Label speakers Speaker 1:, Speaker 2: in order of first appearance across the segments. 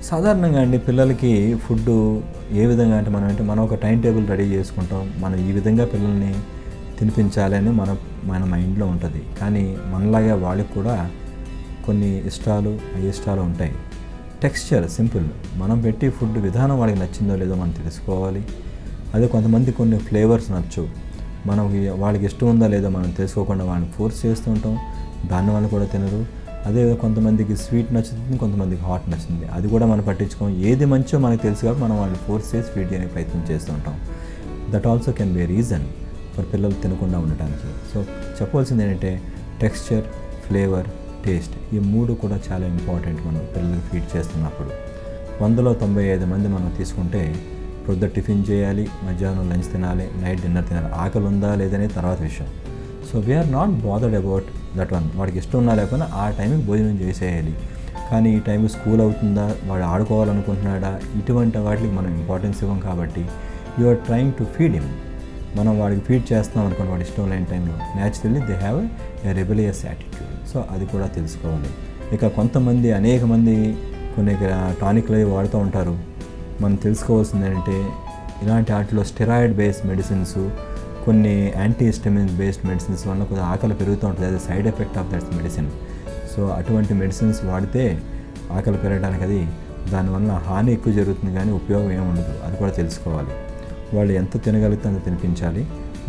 Speaker 1: సాధారణంగా అండి పిల్లలకి ఫుడ్డు ఏ విధంగా అంటే మనం ఒక టైం టేబుల్ రెడీ చేసుకుంటాం. మనం ఈ విధంగా పిల్లల్ని తినిపించాలని మన మైండ్లో ఉంటుంది. కానీ మనలాగా వాళ్ళకి కూడా కొన్ని ఇష్టాలు అయిష్టాలు ఉంటాయి. టెక్స్చర్ సింపుల్, మనం పెట్టి ఫుడ్ విధానం వాళ్ళకి నచ్చిందో లేదో మనం తెలుసుకోవాలి. అదే కొంతమంది కొన్ని ఫ్లేవర్స్ నచ్చవు, వాళ్ళకి ఇష్టం ఉందా లేదో మనం తెలుసుకోకుండా వాళ్ళని ఫోర్స్ చేస్తూ ఉంటాం. దానివల్ల కూడా తినరు. అదే కొంతమందికి స్వీట్ నచ్చుతుంది, కొంతమందికి హాట్ నచ్చుతుంది. అది కూడా మనం పట్టించుకోం. ఏది మంచో మనకు తెలుసు కాబట్టి మనం వాళ్ళని ఫోర్స్ చేసి ఫీడ్ చేయడానికి ప్రయత్నం చేస్తూ ఉంటాం. That also can be reason for పిల్లలు తినకుండా ఉండటానికి. సో చెప్పవలసింది ఏంటంటే టెక్స్చర్, ఫ్లేవర్, టేస్ట్, ఈ మూడు కూడా చాలా ఇంపార్టెంట్ మనం పిల్లలకి ఫీడ్ చేస్తున్నప్పుడు. 100లో 95 మంది మనం తీసుకుంటే పొద్దున్న టిఫిన్ చేయాలి, మధ్యాహ్నం లంచ్ తినాలి, నైట్ డిన్నర్ తినాలి. ఆకలి ఉందా లేదనే తర్వాత విషయం. So we're not bothered about that one. వాడికి ఇష్టం ఉన్నా లేకపోయినా ఆ టైంకి భోజనం చేసేయాలి. కానీ ఈ టైంకి స్కూల్ అవుతుందా, వాడు ఆడుకోవాలనుకుంటున్నాడా, ఇటువంటి వాటికి మనం ఇంపార్టెన్స్ ఇవ్వం. కాబట్టి you are trying to feed him. మనం వాడికి ఫీడ్ చేస్తున్నాం అనుకోండి వాడు ఇష్టం లేని టైంలో, naturally they have a rebellious attitude. So అది కూడా తెలుసుకోవాలి. ఇక అనేక మంది కొన్ని టానిక్లు అవి వాడుతూ ఉంటారు. మనం తెలుసుకోవాల్సింది ఏంటంటే ఇలాంటి వాటిలో స్టెరాయిడ్ బేస్డ్ మెడిసిన్స్, కొన్ని యాంటీహిస్టమిన్ బేస్డ్ మెడిసిన్స్ వల్ల కొద్దిగా ఆకలి పెరుగుతూ ఉంటుంది. అది side effect of that medicine. So అటువంటి మెడిసిన్స్ వాడితే ఆకలి పెరగడానికి దానివల్ల హాని ఎక్కువ జరుగుతుంది కానీ ఉపయోగం ఏమి ఉండదు. అది కూడా తెలుసుకోవాలి. వాళ్ళు ఎంత తినగలిగితే అంత తినిపించాలి.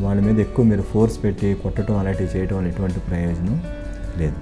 Speaker 1: వాళ్ళ మీద ఎక్కువ మీరు ఫోర్స్ పెట్టి కొట్టడం అలాంటివి చేయడం వల్ల ఎటువంటి ప్రయోజనం లేదు.